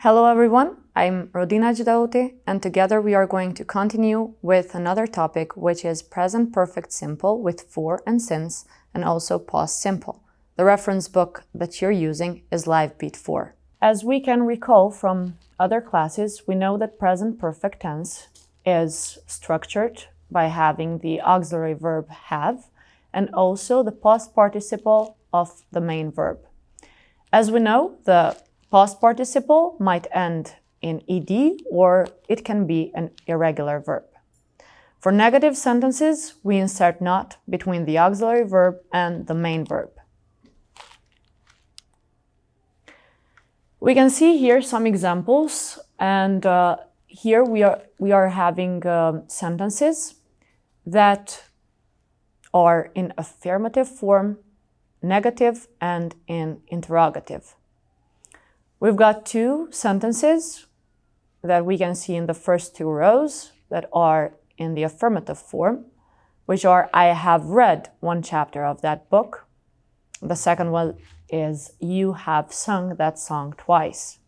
Hello everyone, I'm Rodina Gjuhë, and together we are going to continue with another topic, which is present perfect simple with for and since, and also past simple. The reference book that you're using is Live Beat 4. As we can recall from other classes, we know that present perfect tense is structured by having the auxiliary verb have and also the past participle of the main verb. As we know, the past participle might end in ed or it can be an irregular verb. For negative sentences, we insert not between the auxiliary verb and the main verb. We can see here some examples, and here we are having sentences that are in affirmative form, negative, and in interrogative. We've got two sentences that we can see in the first two rows that are in the affirmative form, which are I have read one chapter of that book. The second one is you have sung that song twice.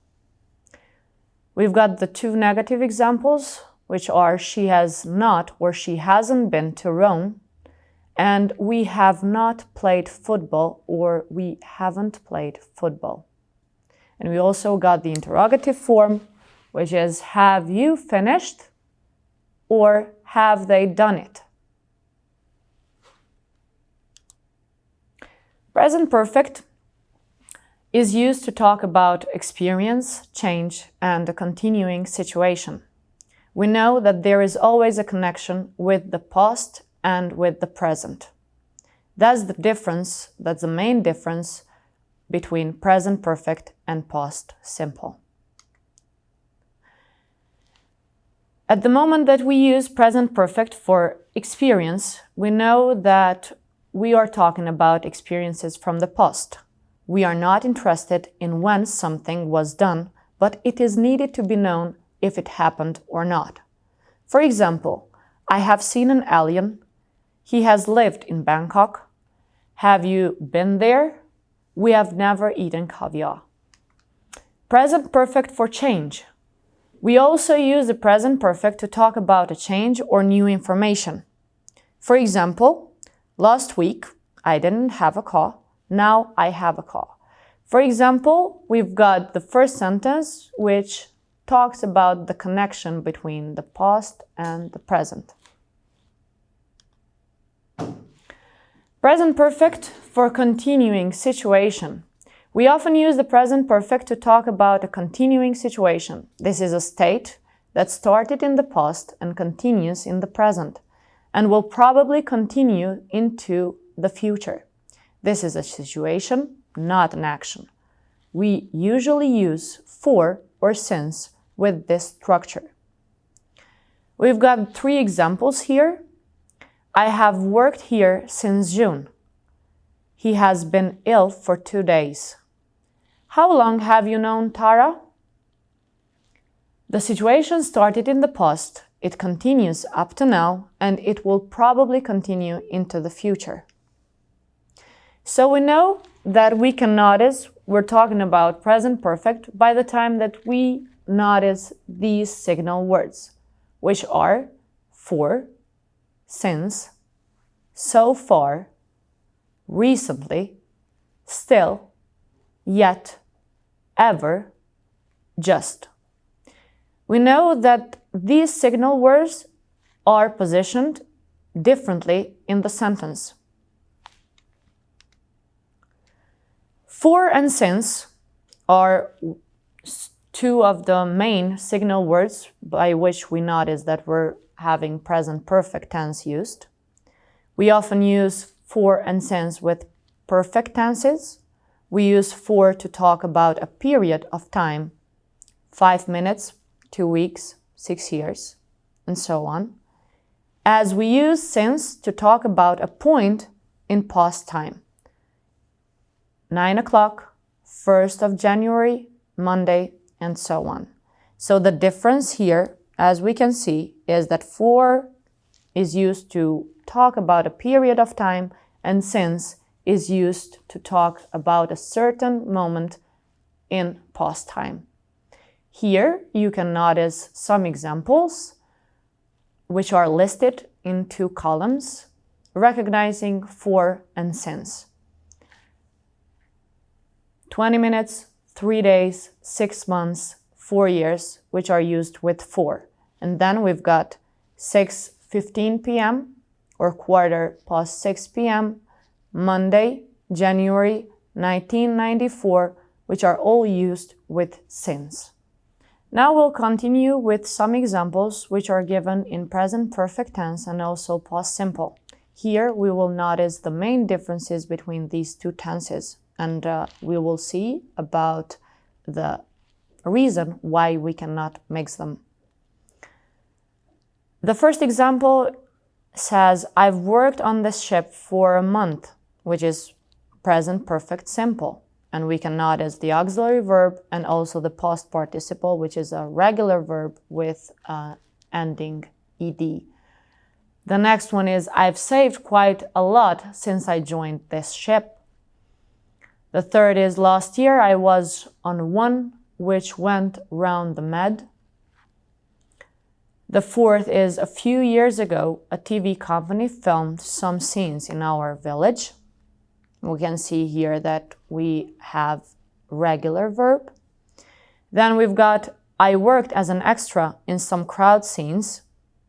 We've got the two negative examples, which are she has not or she hasn't been to Rome, and we have not played football or we haven't played football. And we also got the interrogative form, which is have you finished or have they done it? Present perfect is used to talk about experience, change, and a continuing situation. We know that there is always a connection with the past and with the present. That's the difference, that's the main difference between present perfect and past simple. At the moment that we use present perfect for experience, we know that we are talking about experiences from the past. We are not interested in when something was done, but it is needed to be known if it happened or not. For example, I have seen an alien. He has lived in Bangkok. Have you been there? We have never eaten caviar. Present perfect for change. We also use the present perfect to talk about a change or new information. For example, last week I didn't have a car. Now I have a car. For example, we've got the first sentence, which talks about the connection between the past and the present. Present perfect for continuing situation. We often use the present perfect to talk about a continuing situation. This is a state that started in the past and continues in the present, and will probably continue into the future. This is a situation, not an action. We usually use for or since with this structure. We've got three examples here. I have worked here since June. He has been ill for 2 days. How long have you known Tara? The situation started in the past, it continues up to now, and it will probably continue into the future. So we know that we can notice we're talking about present perfect by the time that we notice these signal words, which are for, since, so far, recently, still, yet, ever, just. We know that these signal words are positioned differently in the sentence. For and since are two of the main signal words by which we notice that we're having present perfect tense used. We often use for and since with perfect tenses. We use for to talk about a period of time, 5 minutes, 2 weeks, 6 years, and so on. As we use since to talk about a point in past time. 9 o'clock, 1st of January, Monday, and so on. So the difference here, as we can see, is that for is used to talk about a period of time and since is used to talk about a certain moment in past time. Here you can notice some examples which are listed in 2 columns, recognizing for and since. 20 minutes, 3 days, 6 months, 4 years, which are used with for. And then we've got 6:15 p.m. or 6:15 p.m., Monday, January 1994, which are all used with since. Now we'll continue with some examples which are given in present perfect tense and also past simple. Here we will notice the main differences between these 2 tenses, and we will see about the reason why we cannot mix them. The first example says, I've worked on this ship for a month, which is present perfect simple. And we can notice the auxiliary verb and also the past participle, which is a regular verb with ending ed. The next one is, I've saved quite a lot since I joined this ship. The third is, last year I was on one which went round the Med. The fourth is, a few years ago, a TV company filmed some scenes in our village. We can see here that we have regular verb. Then we've got, I worked as an extra in some crowd scenes.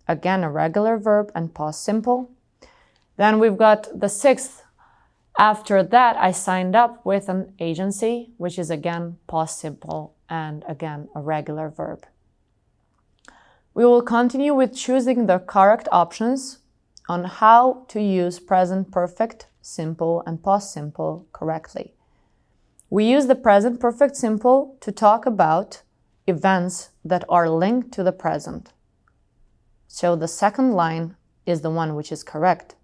Again, a regular verb and past simple. Then we've got the sixth. After that, I signed up with an agency, which is again past simple and again a regular verb. We will continue with choosing the correct options on how to use present perfect, simple, and past simple correctly. We use the present perfect simple to talk about events that are linked to the present. So the second line is the one which is correct.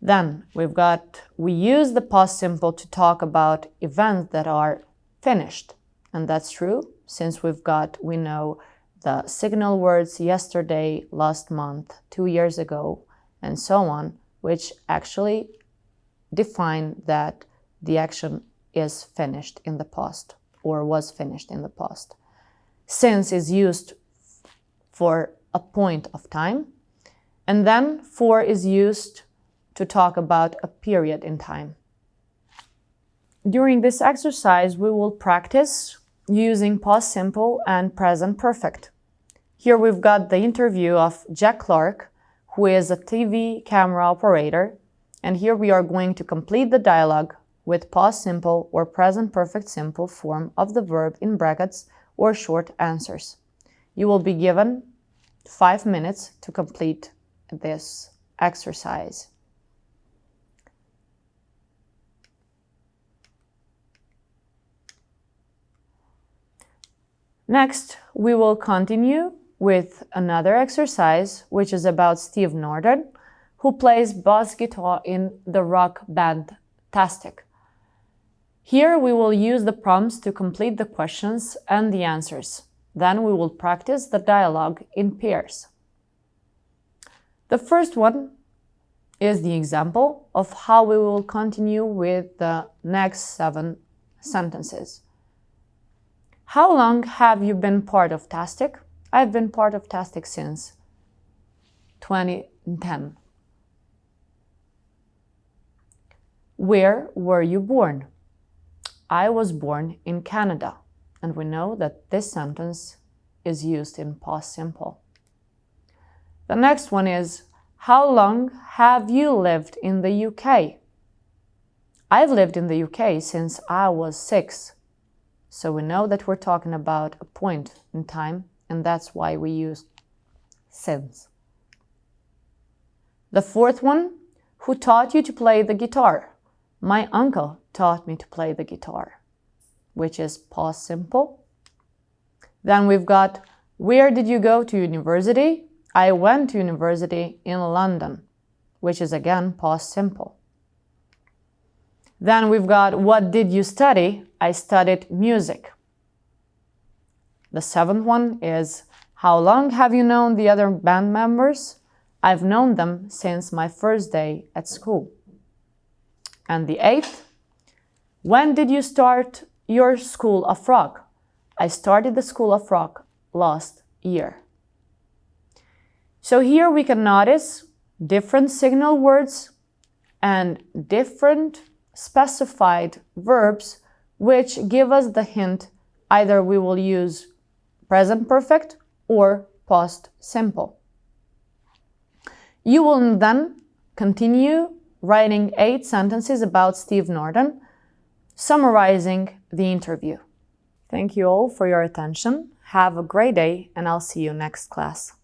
Then we use the past simple to talk about events that are finished. And that's true since we know the signal words yesterday, last month, 2 years ago, and so on, which actually define that the action is finished in the past or was finished in the past. Since is used for a point of time, and then for is used to talk about a period in time. During this exercise, we will practice using past simple and present perfect. Here we've got the interview of Jack Clark, who is a TV camera operator, and here we are going to complete the dialogue with past simple or present perfect simple form of the verb in brackets or short answers. You will be given 5 minutes to complete this exercise. Next, we will continue with another exercise, which is about Steve Norton, who plays bass guitar in the rock band Tastic. Here we will use the prompts to complete the questions and the answers. Then we will practice the dialogue in pairs. The first one is the example of how we will continue with the next 7 sentences. How long have you been part of Tastic? I've been part of Tastic since 2010. Where were you born? I was born in Canada. And we know that this sentence is used in past simple. The next one is, how long have you lived in the UK? I've lived in the UK since I was 6. So we know that we're talking about a point in time, and that's why we use since. The fourth one, who taught you to play the guitar? My uncle taught me to play the guitar, which is past simple. Then we've got, where did you go to university? I went to university in London, which is again past simple. Then we've got, what did you study? I studied music. The seventh one is, how long have you known the other band members? I've known them since my first day at school. And the eighth, when did you start your school of rock? I started the School of Rock last year. So here we can notice different signal words and different specified verbs which give us the hint either we will use present perfect or past simple. You will then continue writing 8 sentences about Steve Norton, summarizing the interview. Thank you all for your attention. Have a great day, and I'll see you next class.